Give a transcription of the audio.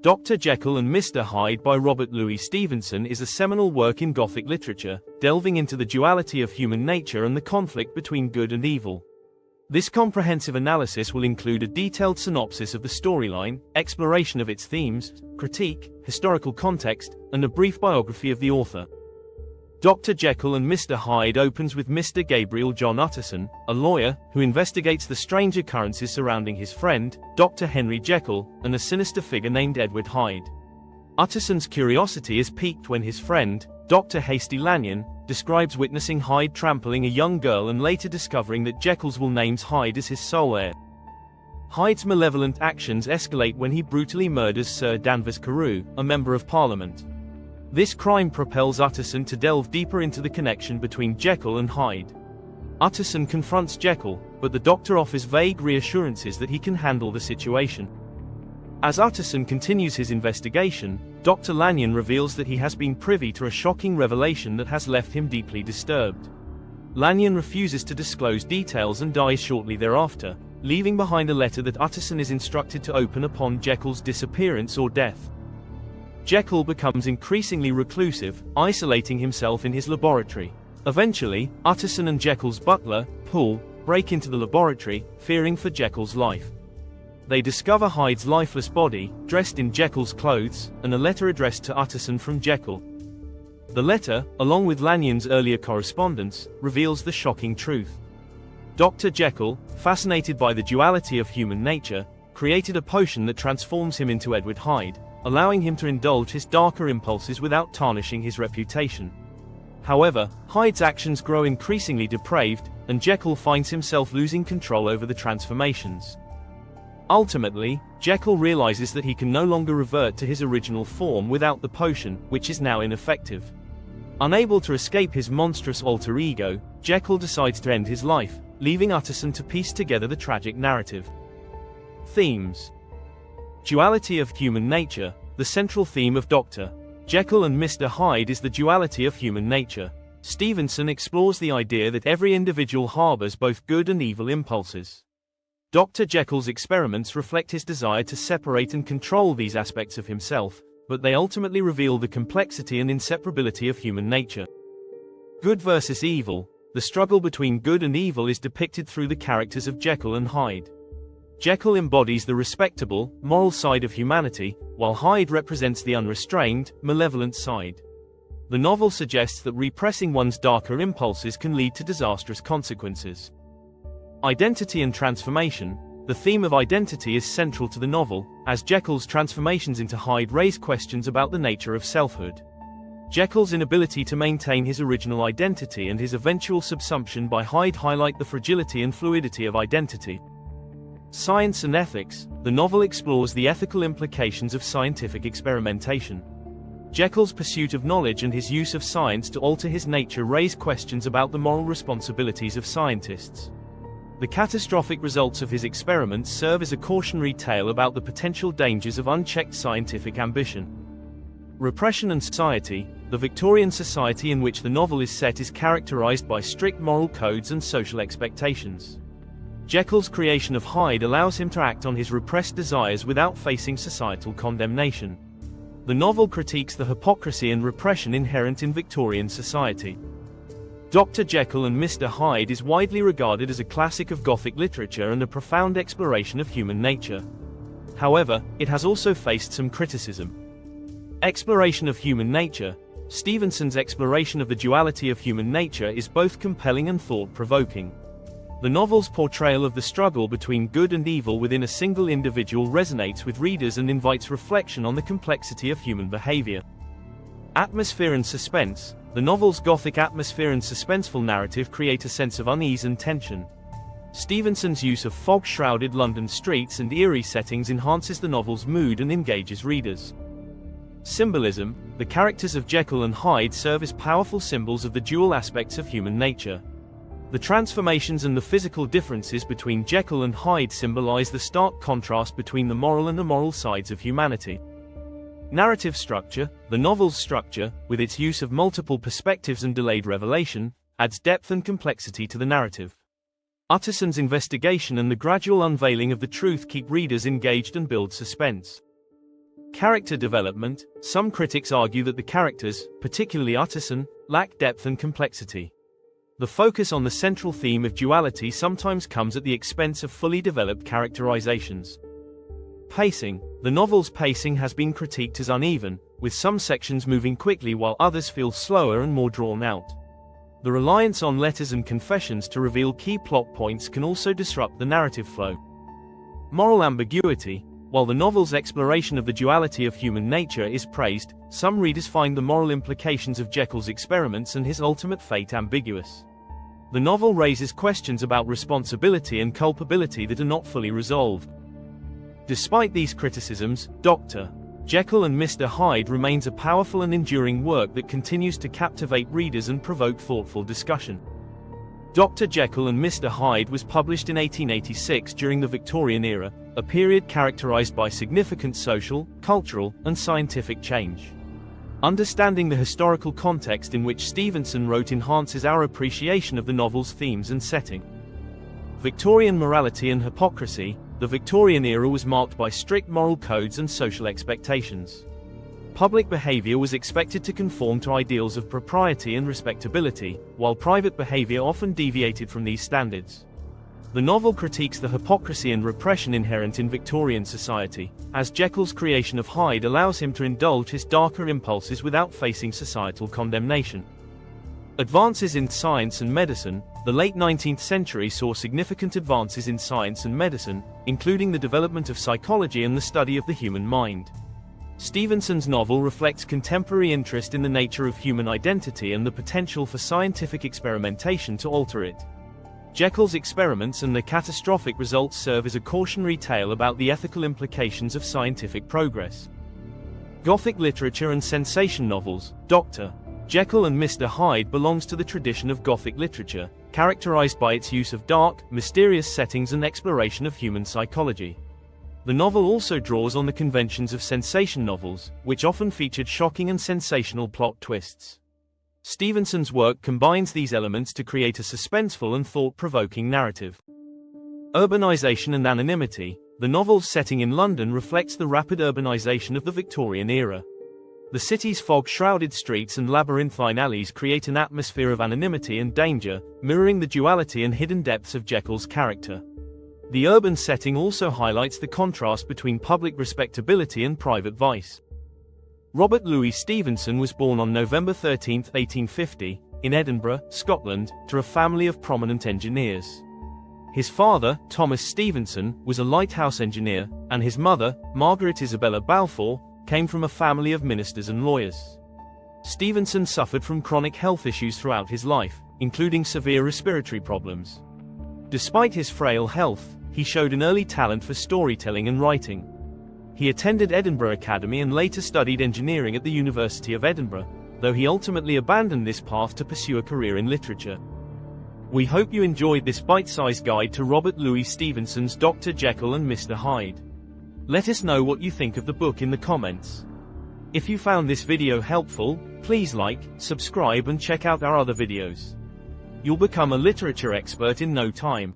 Dr. Jekyll and Mr. Hyde by Robert Louis Stevenson is a seminal work in Gothic literature, delving into the duality of human nature and the conflict between good and evil. This comprehensive analysis will include a detailed synopsis of the storyline, exploration of its themes, critique, historical context, and a brief biography of the author. Dr. Jekyll and Mr. Hyde opens with Mr. Gabriel John Utterson, a lawyer, who investigates the strange occurrences surrounding his friend, Dr. Henry Jekyll, and a sinister figure named Edward Hyde. Utterson's curiosity is piqued when his friend, Dr. Hasty Lanyon, describes witnessing Hyde trampling a young girl and later discovering that Jekyll's will names Hyde as his sole heir. Hyde's malevolent actions escalate when he brutally murders Sir Danvers Carew, a member of Parliament. This crime propels Utterson to delve deeper into the connection between Jekyll and Hyde. Utterson confronts Jekyll, but the Doctor offers vague reassurances that he can handle the situation. As Utterson continues his investigation, Dr. Lanyon reveals that he has been privy to a shocking revelation that has left him deeply disturbed. Lanyon refuses to disclose details and dies shortly thereafter, leaving behind a letter that Utterson is instructed to open upon Jekyll's disappearance or death. Jekyll becomes increasingly reclusive, isolating himself in his laboratory. Eventually, Utterson and Jekyll's butler, Poole, break into the laboratory, fearing for Jekyll's life. They discover Hyde's lifeless body, dressed in Jekyll's clothes, and a letter addressed to Utterson from Jekyll. The letter, along with Lanyon's earlier correspondence, reveals the shocking truth. Dr. Jekyll, fascinated by the duality of human nature, created a potion that transforms him into Edward Hyde, allowing him to indulge his darker impulses without tarnishing his reputation. However, Hyde's actions grow increasingly depraved, and Jekyll finds himself losing control over the transformations. Ultimately, Jekyll realizes that he can no longer revert to his original form without the potion, which is now ineffective. Unable to escape his monstrous alter ego, Jekyll decides to end his life, leaving Utterson to piece together the tragic narrative. Themes: Duality of human nature. The central theme of Dr. Jekyll and Mr. Hyde is the duality of human nature. Stevenson explores the idea that every individual harbors both good and evil impulses. Dr. Jekyll's experiments reflect his desire to separate and control these aspects of himself, but they ultimately reveal the complexity and inseparability of human nature. Good versus evil. The struggle between good and evil is depicted through the characters of Jekyll and Hyde. Jekyll embodies the respectable, moral side of humanity, while Hyde represents the unrestrained, malevolent side. The novel suggests that repressing one's darker impulses can lead to disastrous consequences. Identity and transformation. The theme of identity is central to the novel, as Jekyll's transformations into Hyde raise questions about the nature of selfhood. Jekyll's inability to maintain his original identity and his eventual subsumption by Hyde highlight the fragility and fluidity of identity. Science and ethics. The novel explores the ethical implications of scientific experimentation. Jekyll's pursuit of knowledge and his use of science to alter his nature raise questions about the moral responsibilities of scientists. The catastrophic results of his experiments serve as a cautionary tale about the potential dangers of unchecked scientific ambition. Repression and society. The Victorian society in which the novel is set is characterized by strict moral codes and social expectations. Jekyll's creation of Hyde allows him to act on his repressed desires without facing societal condemnation. The novel critiques the hypocrisy and repression inherent in Victorian society. Dr. Jekyll and Mr. Hyde is widely regarded as a classic of Gothic literature and a profound exploration of human nature. However, it has also faced some criticism. Exploration of human nature. Stevenson's exploration of the duality of human nature is both compelling and thought-provoking. The novel's portrayal of the struggle between good and evil within a single individual resonates with readers and invites reflection on the complexity of human behavior. Atmosphere and suspense. The novel's Gothic atmosphere and suspenseful narrative create a sense of unease and tension. Stevenson's use of fog-shrouded London streets and eerie settings enhances the novel's mood and engages readers. Symbolism. The characters of Jekyll and Hyde serve as powerful symbols of the dual aspects of human nature. The transformations and the physical differences between Jekyll and Hyde symbolize the stark contrast between the moral and immoral sides of humanity. Narrative structure. The novel's structure, with its use of multiple perspectives and delayed revelation, adds depth and complexity to the narrative. Utterson's investigation and the gradual unveiling of the truth keep readers engaged and build suspense. Character development. Some critics argue that the characters, particularly Utterson, lack depth and complexity. The focus on the central theme of duality sometimes comes at the expense of fully developed characterizations. Pacing. The novel's pacing has been critiqued as uneven, with some sections moving quickly while others feel slower and more drawn out. The reliance on letters and confessions to reveal key plot points can also disrupt the narrative flow. Moral ambiguity. While the novel's exploration of the duality of human nature is praised, some readers find the moral implications of Jekyll's experiments and his ultimate fate ambiguous. The novel raises questions about responsibility and culpability that are not fully resolved. Despite these criticisms, Dr. Jekyll and Mr. Hyde remains a powerful and enduring work that continues to captivate readers and provoke thoughtful discussion. Dr. Jekyll and Mr. Hyde was published in 1886 during the Victorian era, a period characterized by significant social, cultural, and scientific change. Understanding the historical context in which Stevenson wrote enhances our appreciation of the novel's themes and setting. Victorian morality and hypocrisy. The Victorian era was marked by strict moral codes and social expectations. Public behavior was expected to conform to ideals of propriety and respectability, while private behavior often deviated from these standards. The novel critiques the hypocrisy and repression inherent in Victorian society, as Jekyll's creation of Hyde allows him to indulge his darker impulses without facing societal condemnation. Advances in science and medicine. The late 19th century saw significant advances in science and medicine, including the development of psychology and the study of the human mind. Stevenson's novel reflects contemporary interest in the nature of human identity and the potential for scientific experimentation to alter it. Jekyll's experiments and their catastrophic results serve as a cautionary tale about the ethical implications of scientific progress. Gothic literature and sensation novels. Dr. Jekyll and Mr. Hyde belongs to the tradition of Gothic literature, characterized by its use of dark, mysterious settings and exploration of human psychology. The novel also draws on the conventions of sensation novels, which often featured shocking and sensational plot twists. Stevenson's work combines these elements to create a suspenseful and thought-provoking narrative. Urbanization and anonymity. The novel's setting in London reflects the rapid urbanization of the Victorian era. The city's fog-shrouded streets and labyrinthine alleys create an atmosphere of anonymity and danger, mirroring the duality and hidden depths of Jekyll's character. The urban setting also highlights the contrast between public respectability and private vice. Robert Louis Stevenson was born on November 13, 1850, in Edinburgh, Scotland, to a family of prominent engineers. His father, Thomas Stevenson, was a lighthouse engineer, and his mother, Margaret Isabella Balfour, came from a family of ministers and lawyers. Stevenson suffered from chronic health issues throughout his life, including severe respiratory problems. Despite his frail health, he showed an early talent for storytelling and writing. He attended Edinburgh Academy and later studied engineering at the University of Edinburgh, though he ultimately abandoned this path to pursue a career in literature. We hope you enjoyed this bite-sized guide to Robert Louis Stevenson's Dr. Jekyll and Mr. Hyde. Let us know what you think of the book in the comments. If you found this video helpful, please like, subscribe and check out our other videos. You'll become a literature expert in no time.